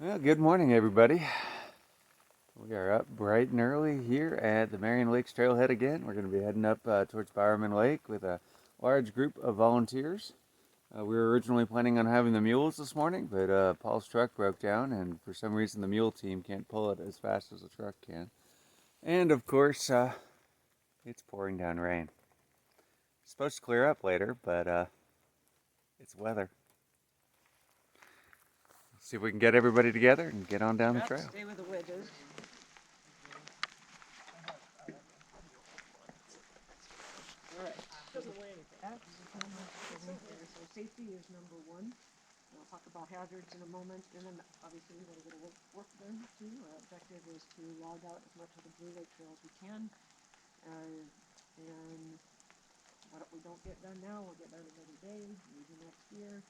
Well, good morning, everybody. We are up bright and early here at the Marion Lake Trailhead again. We're going to be heading up towards Bowerman Lake with a large group of volunteers. We were originally planning on having the mules this morning, but Paul's truck broke down, and for some reason the mule team can't pull it as fast as the truck can. And of course, it's pouring down rain. It's supposed to clear up later, but it's weather. See if we can get everybody together and get on down the trail. Stay with the wedges. All right. Doesn't weigh anything. So safety is number one. We'll talk about hazards in a moment, and then obviously we want to get a work done too. Our objective is to log out as much of the Blue Lake Trail as we can, and what we don't get done now, we'll get done another day, maybe next year.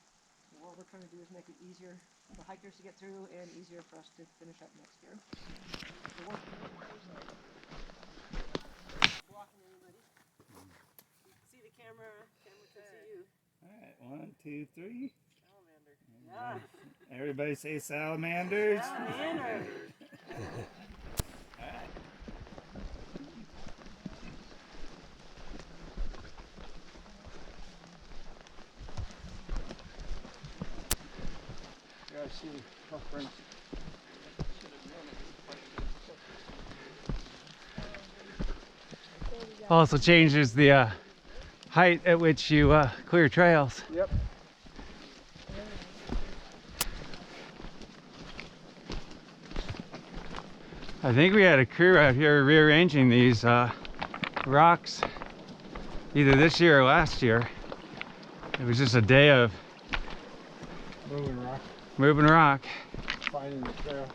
So what we're trying to do is make it easier for hikers to get through and easier for us to finish up next year. Walking everybody. You can see the camera can see you. All right, 1, 2, 3. Salamander. Yeah. Everybody say salamanders. Salamander. Yeah, I see conference. Also changes the height at which you clear trails. Yep. I think we had a crew out here rearranging these rocks either this year or last year. It was just a day of Moving rock, rock. finding the trail.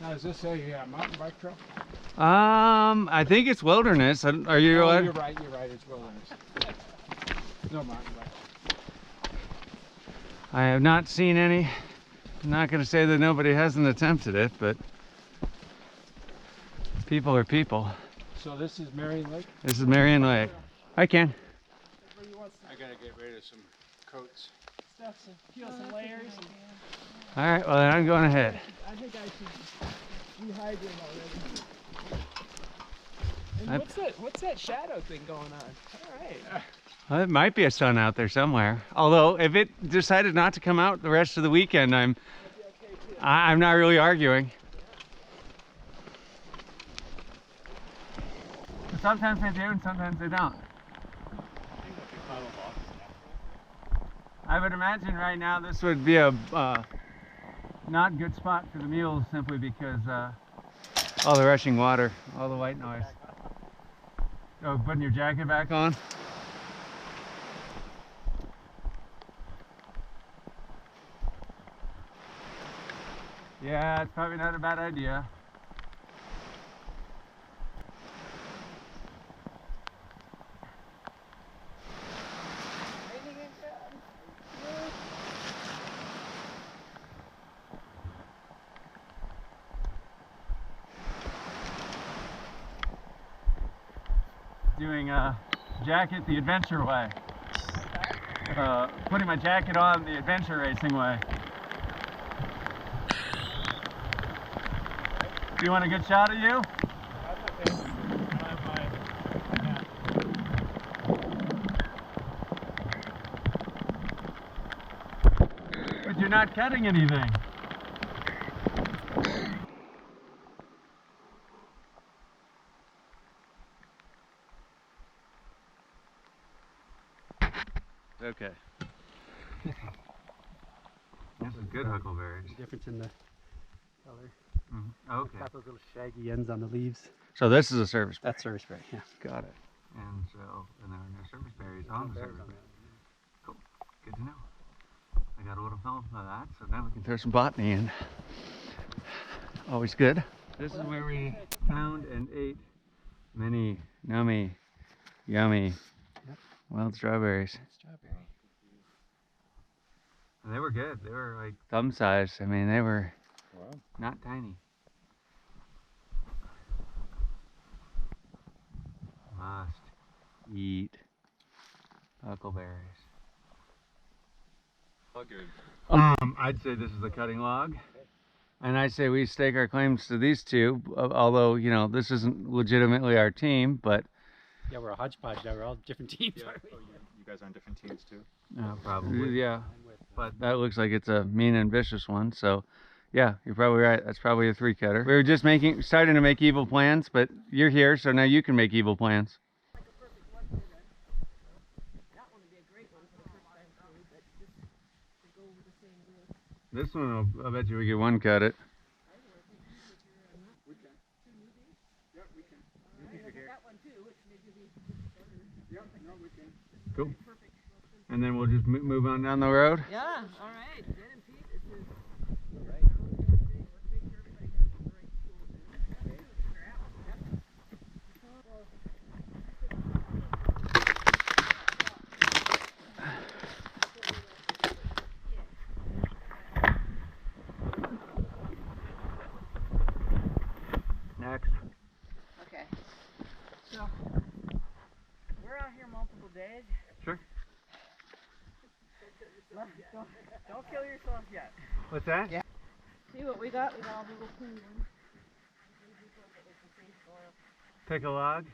Now, is this a mountain bike trail? I think it's wilderness. Are you? Oh, you're right, it's wilderness. No mountain bike. I have not seen any. I'm not going to say that nobody hasn't attempted it, but people are people. So this is Marion Lake? This is Marion Lake. I can. I gotta get rid of some coats. Stuff, peel some layers. All right, well then I'm going ahead. I think I should rehydrate already. And what's that shadow thing going on? All right. Well, it might be a sun out there somewhere. Although, if it decided not to come out the rest of the weekend, I'm not really arguing. Sometimes they do, and sometimes they don't. I would imagine right now this would be a not good spot for the mules, simply because all the rushing water, all the white noise. Oh, putting your jacket back on. Yeah, it's probably not a bad idea. Doing jacket the adventure way. Putting my jacket on the adventure racing way. Do you want a good shot of you? But you're not cutting anything. Okay. This is good huckleberries. Difference in the color. Okay. Got those little shaggy ends on the leaves. So this is a service berry. That's serviceberry, yeah. Got it. And so, and there are no service berries on the service berry. Cool. Good to know. I got a little film of that, so now we can throw some botany in. Always good. This is where we found and ate many yummy wild strawberries. Strawberry. And they were good. They were like thumb size. I mean, they were not tiny. Must eat. Huckleberries. All good. I'd say this is a cutting log. And I say we stake our claims to these two, although, you know, this isn't legitimately our team, but... Yeah, we're a hodgepodge now. We're all different teams. Yeah. Oh, you guys are on different teams too? Probably. Yeah. But that looks like it's a mean and vicious one, so... Yeah, you're probably right. That's probably a 3-cutter. We were just starting to make evil plans, but you're here, so now you can make evil plans. That one would be a great one for the first time too, but just to go with the same group. This one, I bet you we could 1-cut it. We can. Yeah, we can. That one too, which maybe be better. Yeah, no, we can. Cool. And then we'll just move on down the road. Yeah, all right. Jen and Pete, this is Next. okay. So we're out here multiple days. Sure. Don't kill yourself yet. What's that? Yeah. See what we got? We got all the little clean ones. Pick a log.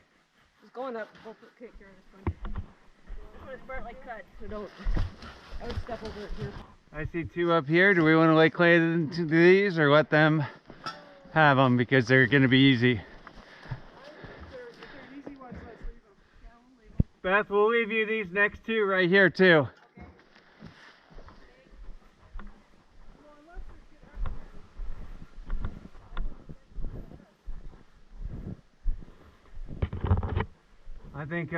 Just going up. We'll take care of this one. I'm gonna start like cut, so don't. I would step over it here. I see 2 up here. Do we want to lay clay into these or let them have them because they're going to be easy? Beth, we'll leave you these next 2 right here too. I think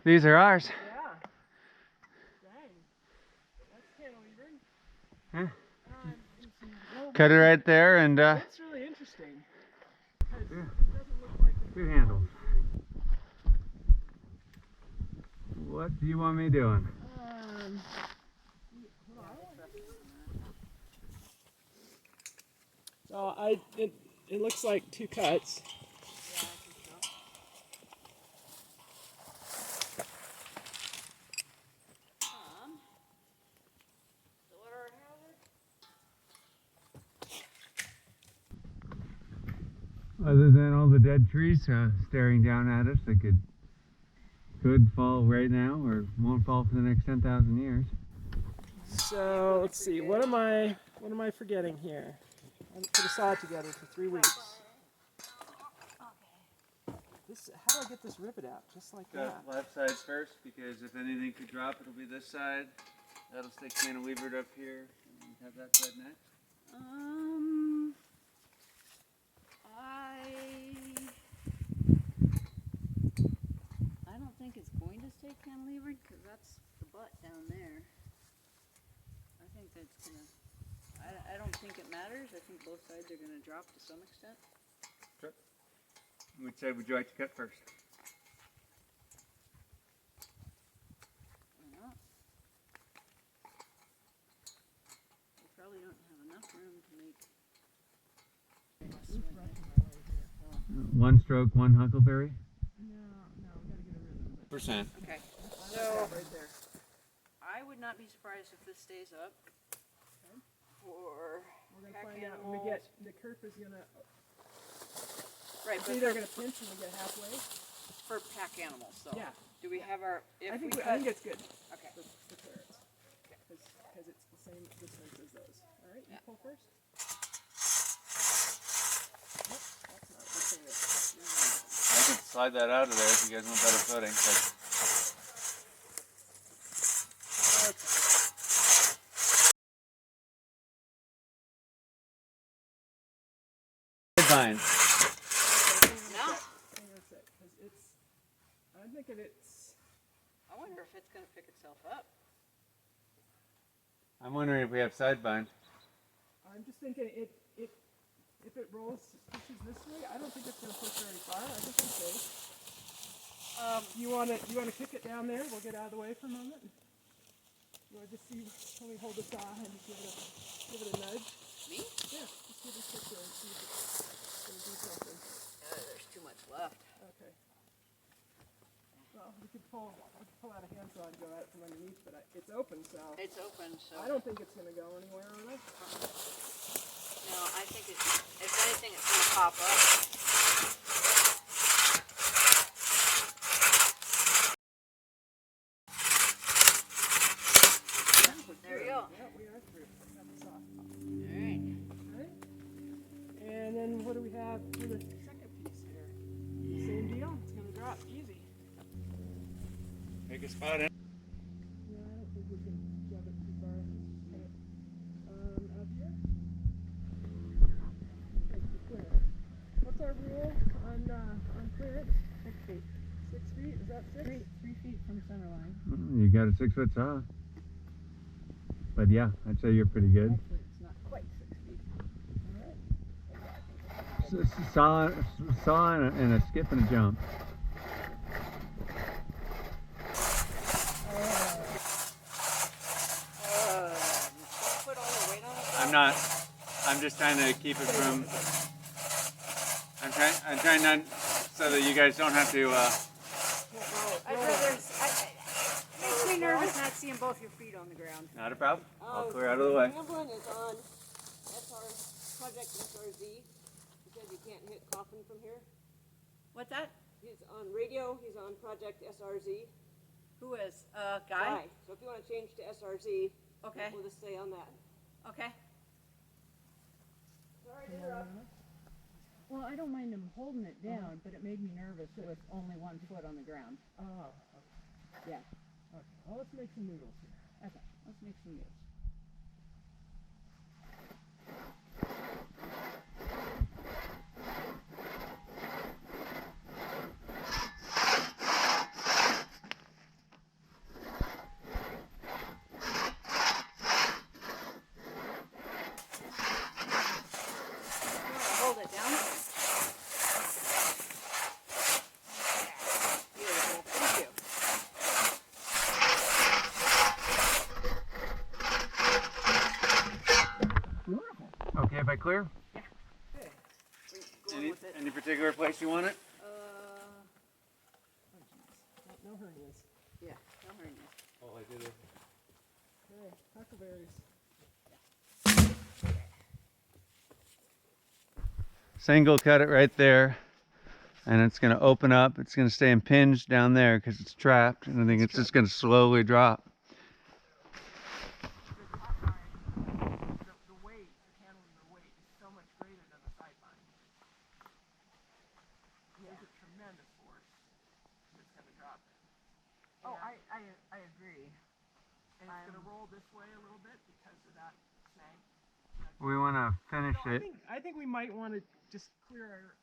these are ours. Yeah. Dang. That's cantilevered. Huh? Cut it right there and That's really interesting. yeah. Two handles. What do you want me doing? So it looks like 2 cuts. Other than all the dead trees staring down at us that could fall right now or won't fall for the next 10,000 years. So let's see. What am I forgetting here? I put a saw together for 3 weeks. How do I get this rivet out? Just like that. Left side first because if anything could drop, it'll be this side. That'll stay cantilevered up here. And have that side next. I don't think it's going to stay cantilevered because that's the butt down there. I think that's gonna. I don't think it matters. I think both sides are gonna drop to some extent. Sure. Which side would you like to cut first? Why not? We probably don't have enough room to make. 1 stroke, 1 huckleberry. Percent. Okay. So I would not be surprised if this stays up. For We're gonna pack find out animals. when we get the kerf is gonna. Right, It's but either gonna pinch when we get halfway. for pack animals, though. Yeah. Do we have our? If I think we I cut, think it's good. okay. The carrots. Because it's the same distance as those. All right. You Yeah. pull first. Nope, that's not the carrot. I can slide that out of there if you guys want better footing. But... Vines. No. Hang on a sec, 'cause I'm thinking it's. I wonder if it's gonna pick itself up. I'm wondering if we have side vines. I'm just thinking if it pushes this way, I don't think it's gonna push very far. I think I'm safe. You wanna kick it down there? We'll get out of the way for a moment. You wanna just see? Can we hold the saw and just give it a nudge? Me? Yeah, just give it a kick there and see if it's gonna do something. There's too much left. Okay. Well, Well, we could pull out a handsaw and go at it from underneath, but it's open, so It's open, so. I don't think it's gonna go anywhere, really. No, I think if anything, it's gonna pop up. There you go. Yeah, we are through. Got the saw. Alright. Alright. And then what do we have for the second piece here? Same deal. It's gonna drop easy. Make a spot in. Yeah, I don't think we can jump it too far. Okay. Up here. Okay, clear. What's our rule on clearance? 6 feet. 6 feet? Is that 6? 3 feet from center line. You got a 6-foot saw. But yeah, I'd say you're pretty good. Actually, it's not quite 6 feet. Saw and a skip and a jump. Don't put all the weight on it. I'm not. I'm just trying to keep it from. I'm trying not so that you guys don't have to. I'd rather. It makes me nervous not seeing both your feet on the ground. Not a problem. I'll clear out of the way. Hamblin is on Project SRZ. He said you can't hit Coffin from here. What's that? He's on radio. He's on Project SRZ. Who is? Guy? So if you want to change to SRZ, Okay. we'll just stay on that. Okay. Sorry to interrupt. Well, I don't mind him holding it down, but it made me nervous with only 1 foot on the ground. Oh, okay. Yeah. Okay. Well, let's make some noodles here. Okay. Let's make some noodles. Hold it down. Beautiful. Thank you. Okay, if I clear? Okay. Going with it. Any particular place you want it? No hernias. Yeah, no hernias. Oh, I did it. Okay. Huckleberries. Single cut it right there, and it's going to open up. It's going to stay impinged down there because it's trapped, and I think it's just going to slowly drop. The weight, handling the weight is so much greater than the sideline. There's a tremendous force that's going to drop it. Oh, I agree. And it's going to roll this way a little bit because of that snag. We want to finish it. I think we might want to just clear our.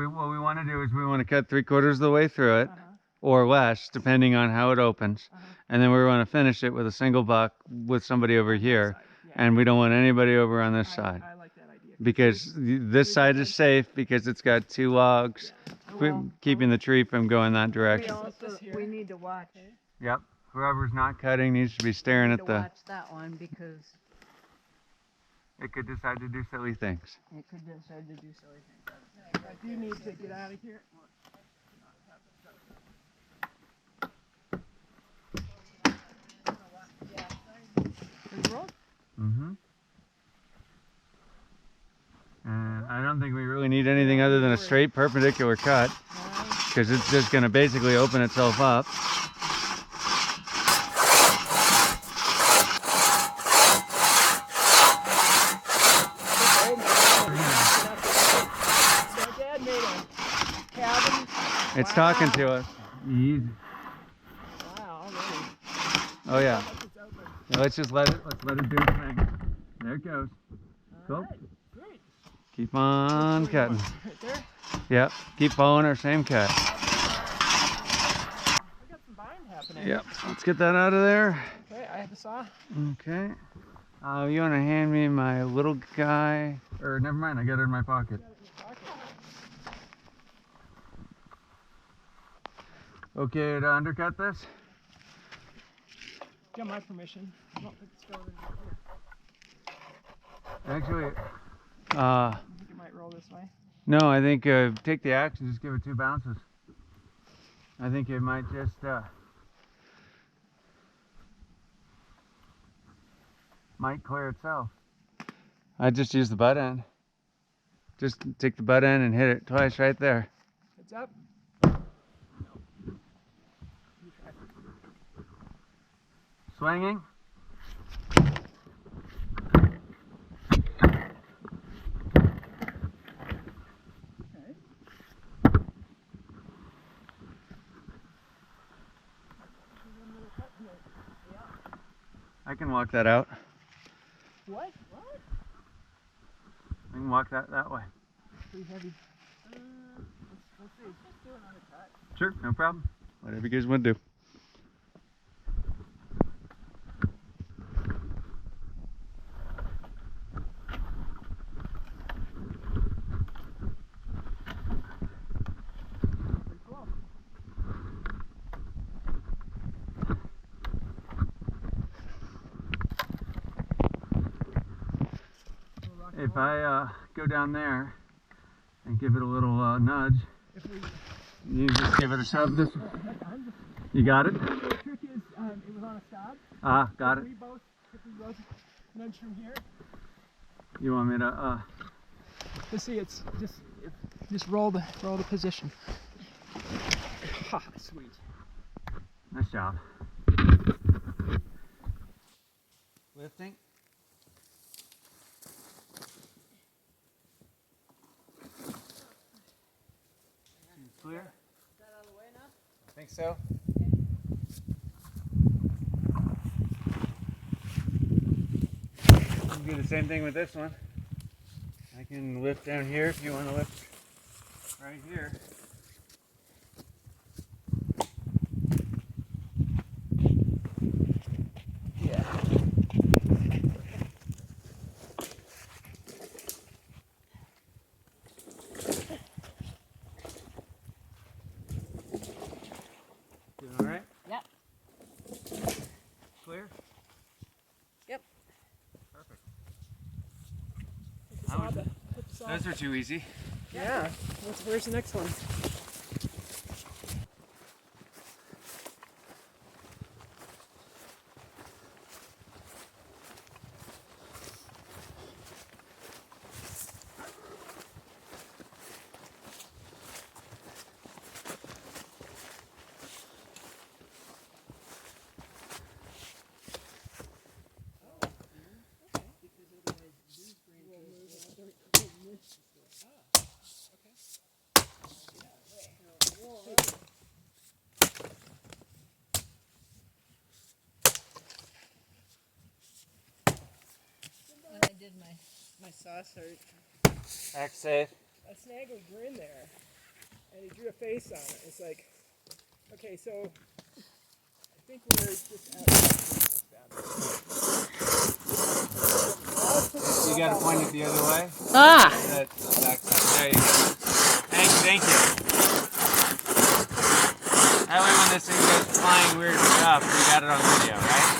What we want to do is we want to cut 3/4 of the way through it, Uh-huh. or less, depending on how it opens. Uh-huh. And then we want to finish it with a single buck with somebody over here. Side, yeah. And we don't want anybody over on this side. I like that idea. Because this side is safe because it's got 2 logs keeping the tree from going that direction. We need to watch. Yep. Whoever's not cutting needs to be staring at the. Watch that one because It could decide to do silly things. it could decide to do silly things. I do need to get out of here. Mm-hmm. And I don't think we really need anything other than a straight perpendicular cut, because it's just going to basically open itself up. So Dad made a cabin. It's talking to us. Easy. Wow, already. Oh yeah. It's open. Now let's let it do its thing. There it goes. Cool. Alright, great. Keep on cutting. Right there. Yep. Keep following our same cut. We got some bind happening. Yep. Let's get that out of there. Okay, I have the saw. Okay. You want to hand me my little guy? Or never mind, I got it in my pocket. Okay to undercut this? Get my permission. I don't think it's going in here. Actually, You think it might roll this way? no, I think take the axe and just give it 2 bounces. I think it might just might clear itself. I just use the butt end. Just take the butt end and hit it twice right there. Heads up. Swinging. I can walk that out. What? I can walk that way. Pretty heavy. Let's see. Let's do another cut. Sure, no problem. Whatever you guys want to do. Pretty cool. If I go down there and give it a little nudge, you just give it a shove. This, you got it? The trick is, it was on a stop. Ah, got it. If we both nudge from here. You want me to? Let's see. It's just roll the position. Ha! Sweet. Nice job. Lifting. Clear? Is that out of the way now? I think so. You can do the same thing with this one. I can lift down here if you want to lift right here. Yeah. Doing all right? Yep. Clear? Yep. Perfect. Those are too easy. Yeah. Where's the next one? When I did my saw search. Back safe. A snag was in there, and he drew a face on it. It's like, okay, so I think we're just at. You got to point it the other way. Ah! That's back side. There you go. Thank you. That way when this thing goes flying weird stuff, we got it on video, right?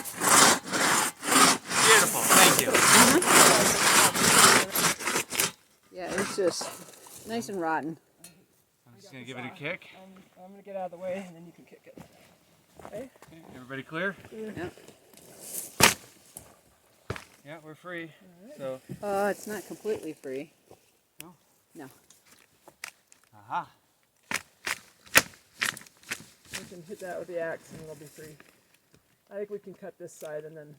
Beautiful. Thank you. Yeah, it's just nice and rotten. I'm just going to give it a kick. I'm going to get out of the way, and then you can kick it. Okay? Everybody clear? Yeah. Yeah, we're free. So, It's not completely free. No? No. aha. We can hit that with the axe, and it'll be free. I think we can cut this side, and then,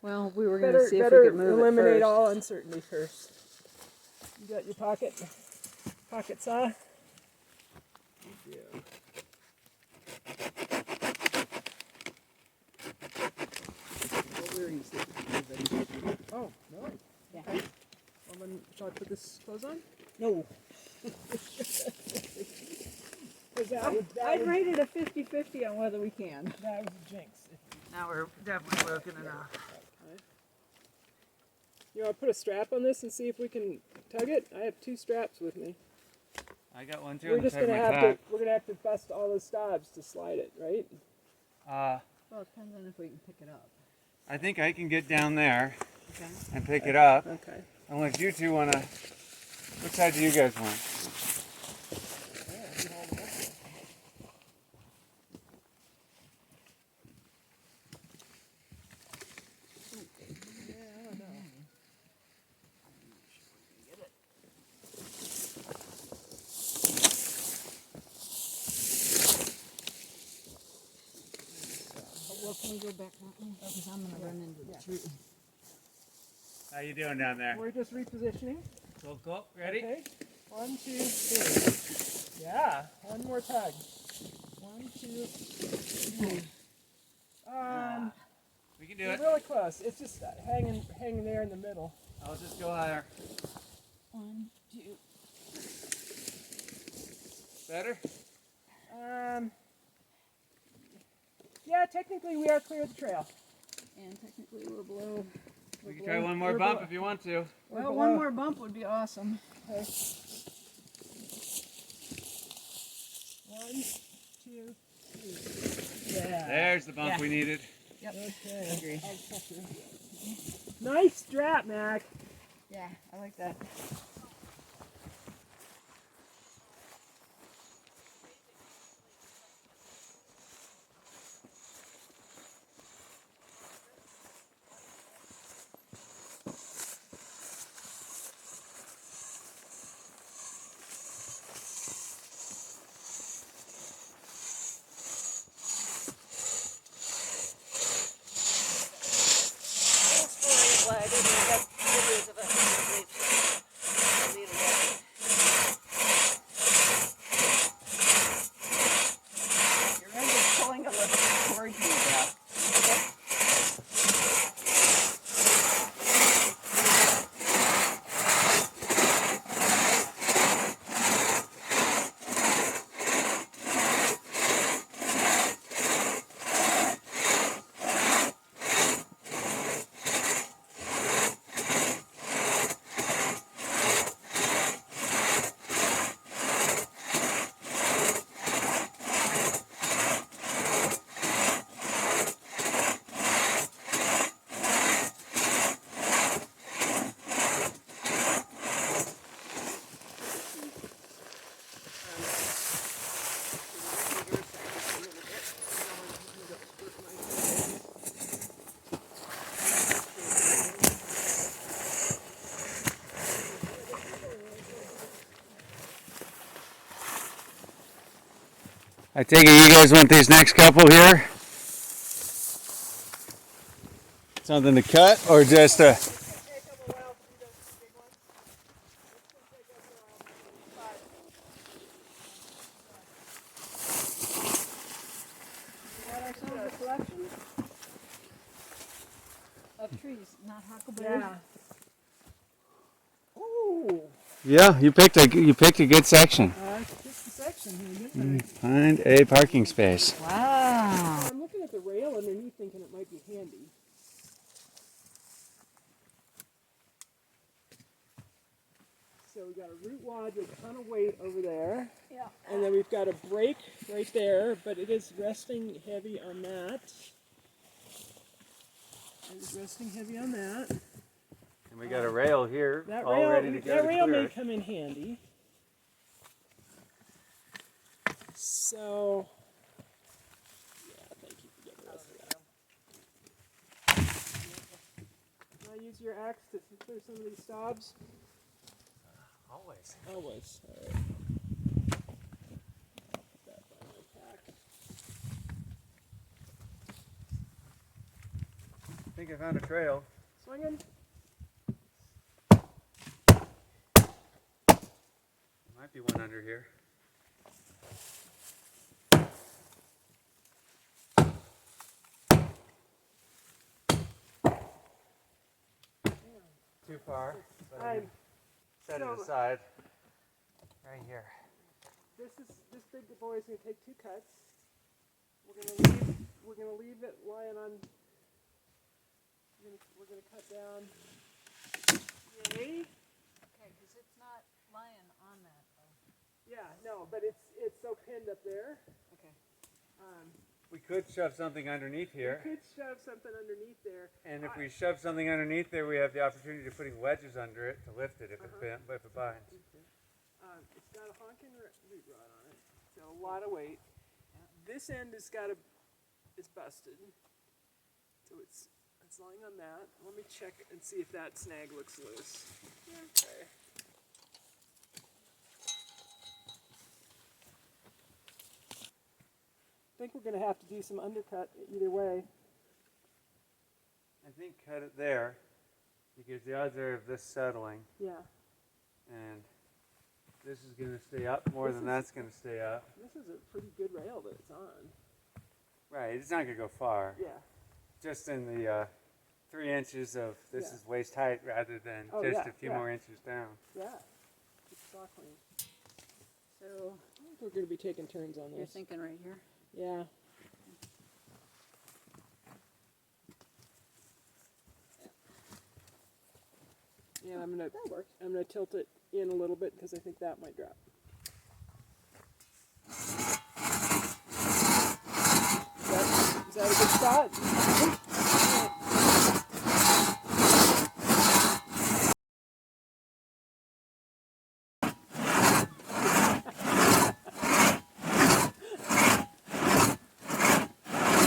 Well, we were gonna better, see if better we could move eliminate it first. all uncertainty first. You got your pocket saw? Good deal. What we were gonna see if we could move it. Oh, no. Yeah. Okay. Well, then, shall I put this clothes on? No. 'Cause I'd rate it a 50-50 on whether we can. that was a jinx. Now we're definitely broken enough. You want to put a strap on this and see if we can tug it? I have 2 straps with me. I got one too We're on the just side of gonna my have pack. to. We're gonna have to bust all those stobs to slide it, right? Well, it depends on if we can pick it up. I think I can get down there Okay. and pick it up. Okay. Unless you two want to. Which side do you guys want? Can we go back that way? Because I'm gonna run into the tree. How you doing down there? We're just repositioning. Cool. Ready? Okay. 1, 2, 3. Yeah. One more tug. 1, 2, 3. We can do We're it. really close. It's just hanging there in the middle. I'll just go higher. 1, 2. Better? Yeah, technically we are clear of the trail. And technically we're below. We can try one more bump if you want to. Well, one more bump would be awesome. Okay. 1, 2, 3. Yeah. There's the bump we needed. Yep. Okay. Agree. Nice strap, Mac. Yeah, I like that. Well, I didn't get videos of it. I'll leave it. Your end is pulling a little toward you now. I take it you guys want these next couple here? Something to cut or just a... Of trees, not huckleberry. Yeah. Ooh. Yeah, you picked a good section. Just a section here, didn't I? Find a parking space. Wow. I'm looking at the rail underneath thinking it might be handy. So we got a root wad with a ton of weight over there. Yeah. And then we've got a brake right there, but it is resting heavy on that. It is resting heavy on that. And we got a rail here, That all rail, ready to go that to rail clear may it. come in handy. So, yeah, thank you for getting the rest of that. Can I use your axe to clear some of these stobs? Always. Always. All right. I'll put that by my pack. I think I found a trail. Swinging. Might be one under here. Too far, but I can set it aside. Right here. This big boy is going to take 2 cuts. We're gonna leave it lying on. We're gonna cut down. Yay. Okay, because it's not lying on that though. Yeah, no, but it's so pinned up there. Okay. We could shove something underneath here. We could shove something underneath there. And if we shove something underneath there, we have the opportunity of putting wedges under it to lift it if it binds. It's got a honking root rod on it. It's got a lot of weight. This end is busted. So it's lying on that. Let me check and see if that snag looks loose. Okay. I think we're going to have to do some undercut either way. think cut it there because the odds are of this settling, Yeah. and this is going to stay up more than that's going to stay up. This is a pretty good rail that it's on. Right, it's not going to go far. Yeah. Just in the 3 inches of this Yeah. is waist height rather than Oh, just yeah, a few yeah. more inches down. Yeah. Exactly. So I think we're going to be taking turns on you're this. thinking right here? Yeah. Yeah, I'm gonna tilt it in a little bit because I think that might drop. Is that a good spot?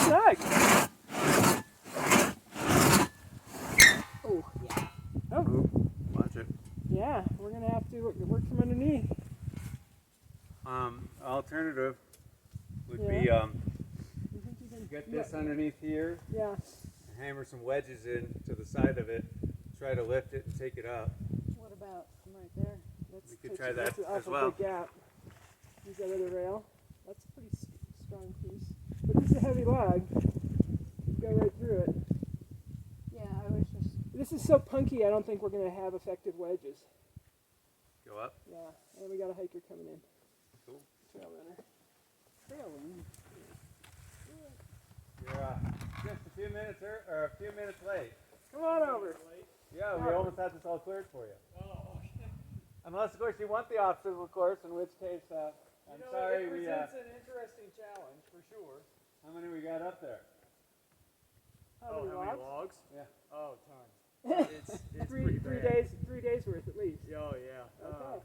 Doug. Oh, yeah. Oh, Watch it. yeah. We're gonna have to work from underneath. Alternative would Yeah. be You think you can get this underneath here, Yeah. hammer some wedges in to the side of it, try to lift it and take it up. What about from right there? That's, We could that's- try that that's an as awful well. big gap. Use that other rail. That's a pretty strong piece. But this is a heavy log. Go right through it. Yeah, I was just. This is so punky, I don't think we're going to have effective wedges. Go up. Yeah, and we got a hiker coming in. Cool. Trail runner. Trailing. You're just a few minutes or a few minutes late. Come on over. Yeah, we almost had this all cleared for you. Oh, okay. Unless, of course, you want the obstacle course, in which case, I'm sorry. It We presents an interesting challenge for sure. how many we got up there? How many logs? Yeah. Oh, tons. It's pretty Three bad. 3 days worth at least. Oh, yeah. Okay.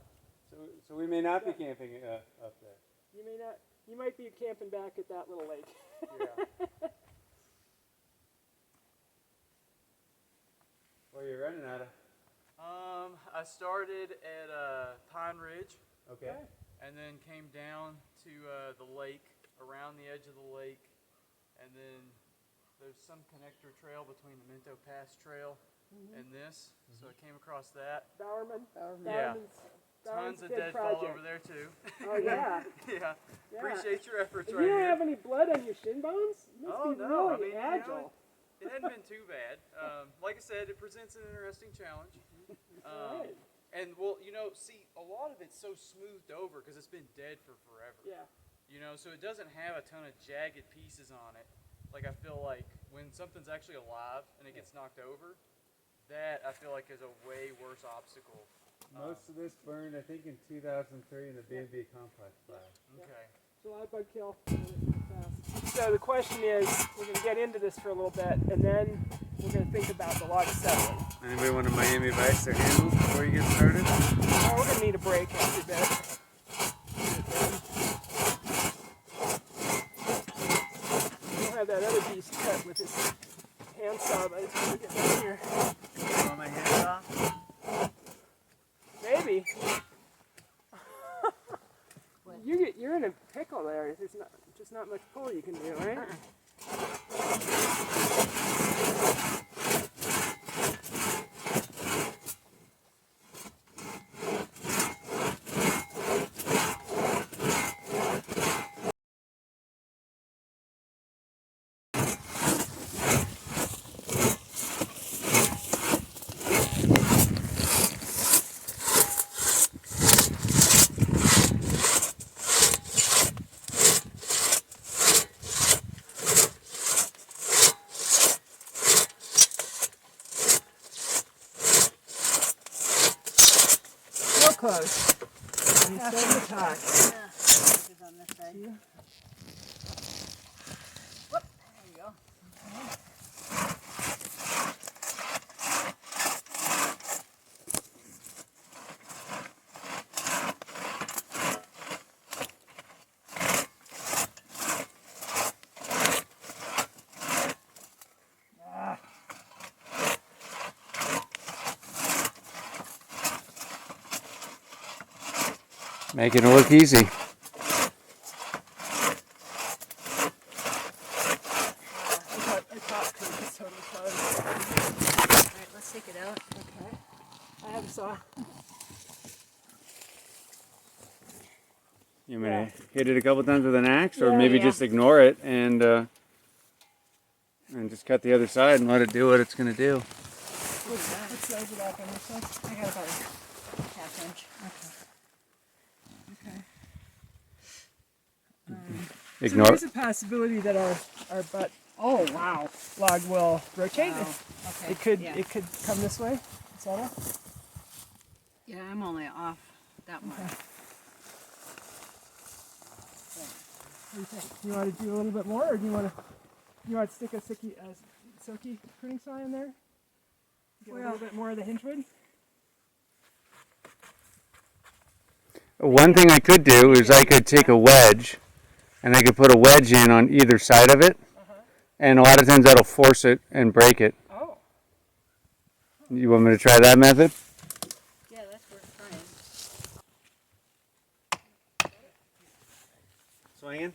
So we may not be camping up there. You may not. You might be camping back at that little lake. Yeah. Where you're running out of. I started at Pine Ridge Okay. and then came down to the lake, around the edge of the lake, and then there's some connector trail between the Minto Pass Trail and this, so I came across that. Bowerman. Yeah. Bowerman's Tons of big deadfall project. over there too. Oh yeah. Yeah. Yeah. Appreciate your efforts If right you don't here. have any blood on your shin bones, you must Oh be no, I really mean, agile. it hadn't been too bad. Like I said, it presents an interesting challenge. Right. And well, see, a lot of it's so smoothed over because it's been dead for forever. Yeah. So it doesn't have a ton of jagged pieces on it. Like I feel like when something's actually alive and it gets knocked over, that I feel like is a way worse obstacle. Most of this burned, I think, in 2003 in the B&B complex fire. Okay. July bug kill. So the question is, we're going to get into this for a little bit, and then we're going to think about the log settling. Anybody want a Miami Vice or handles before you get started? Oh, we're going to need a break after a bit. We'll have that other beast cut with his handsaw by the time we get down here. Want my hands off? Maybe. You're in a pickle there. There's just not much pull you can do, right? Real close. And you start to talk. Yeah. This is on this side. Whoop. There you go. Making it look easy. I thought Kurt was totally close. You want me to hit it a couple times with an axe, or Yeah. maybe Yeah. just ignore it and just cut the other side and let it do what it's gonna do. What size is it off on this side? I got about a half inch. Okay. So Ignore. there is a possibility that our butt Wow. log will rotate. Wow. Okay. It could Yeah. it could come this way. Is that all? Yeah, I'm only off that much. What do you think? You want to do a little bit more, or do you want to stick a silky pruning saw in there? Get a little bit more of the hingewood. One thing I could do is I could take a wedge, and I could put a wedge in on either side of it, and a lot of times that'll force it and break it. Oh. You want me to try that method? Yeah, that's worth trying. Swinging.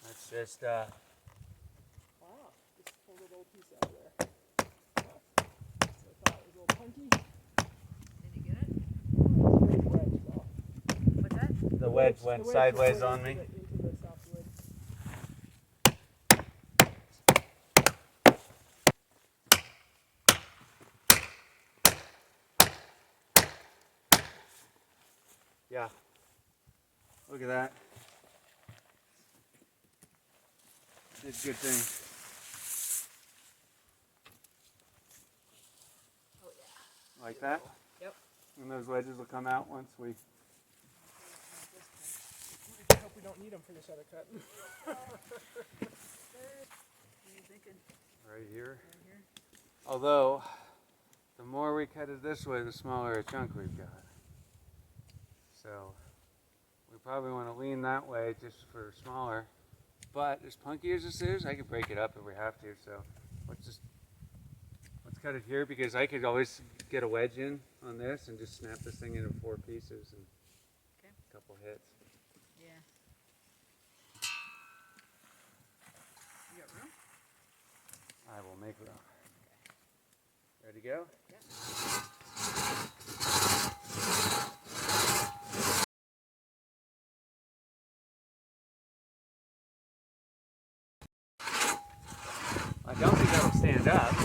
That's just Wow. Just pulled a little piece out of there. So I thought it was a little punky. Did you get it? Great wedge, though. What's that? the wedge The went wedge sideways went on into me. into the softwood. Yeah. Look at that. It's a good thing. Oh yeah. Like that? Yep. And those wedges will come out once we... We hope we don't need them for this other cut. What are you thinking? Right here. Right here? Although, the more we cut it this way, the smaller a chunk we've got. So, we probably want to lean that way just for smaller. But as punky as this is, I could break it up if we have to. So, let's cut it here, because I could always get a wedge in on this and just snap this thing into 4 pieces and Okay. a couple hits. Yeah. You got room? I will make room. Ready to go? I don't think that'll stand up, No,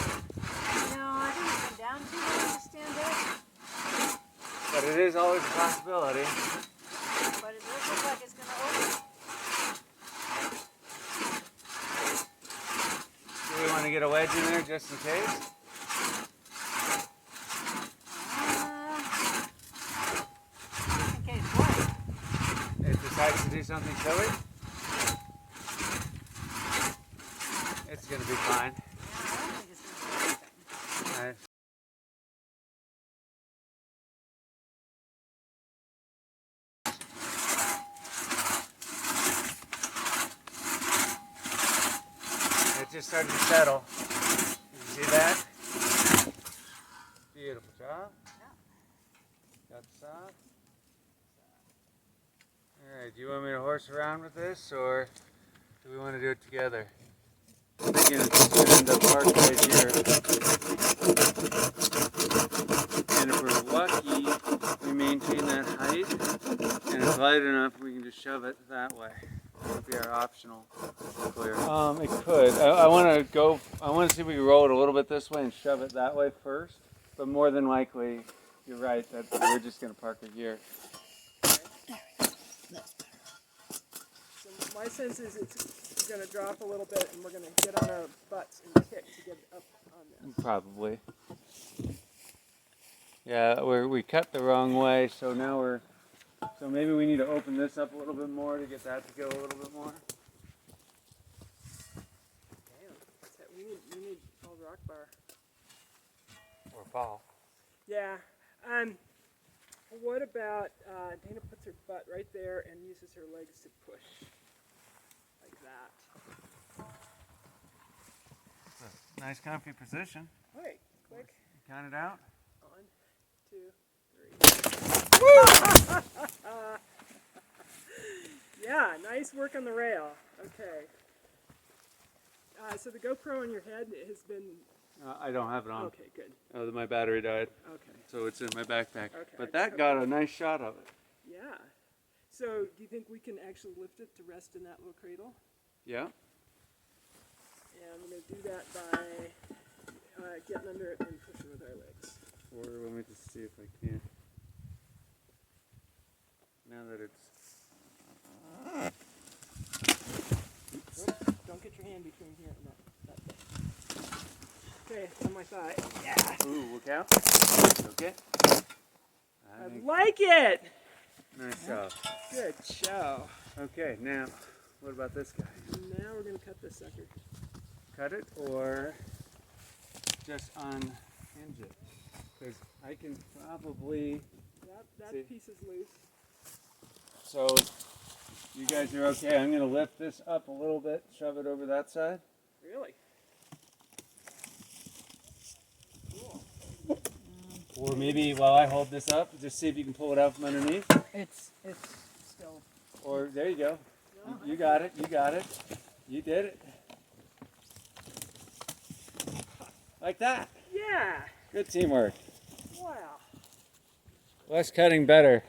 I think it's been down too long to stand up, but it is always a possibility. but it does look like it's gonna open. Do we want to get a wedge in there just in case? In case what? It decides to do something silly? It's going to be fine. Yeah, I don't think it's gonna do anything. Alright. It just started to settle. You see that? Beautiful job. Got the saw. Alright, do you want me to horse around with this, or do we want to do it together? I'm thinking it's going to end up parked right here. And if we're lucky, we maintain that height, and it's light enough, we can just shove it that way. That'll be our optional clear. It could. I want to see if we can roll it a little bit this way and shove it that way first. But more than likely, you're right, that we're just going to park it here. So my sense is it's going to drop a little bit, and we're going to get on our butts and kick to get up on this. Probably. Yeah, we cut the wrong way, so now so maybe we need to open this up a little bit more to get that to go a little bit more. Damn, we need old rock bar. Or fall. Yeah. What about Dana puts her butt right there and uses her legs to push like that. Nice comfy position. Wait, quick. Count it out. 1, 2, 3. Yeah, nice work on the rail. Okay. So the GoPro on your head has been I don't have it on. Okay, good. Oh, my battery died, Okay. so it's in my backpack. Okay. But that got a nice shot of it. Yeah. So, do you think we can actually lift it to rest in that little cradle? Yeah. And I'm going to do that by getting under it and pushing with our legs. Or let me just see if I can. Now that it's. Oops, don't get your hand between here and that thing. Okay, on my thigh. Yeah. Ooh, look out. Okay. I like it. Nice job. Good show. Okay, now, what about this guy? Now we're going to cut this sucker. Cut it or just unhinge it? Because I can probably. That See. piece is loose. So, you guys are okay. I'm going to lift this up a little bit, shove it over that side. Really? Cool. Or maybe while I hold this up, just see if you can pull it out from underneath. It's still. Or there you go. You got it. You got it. You did it. Like that. Yeah. Good teamwork. Wow. Less cutting, better.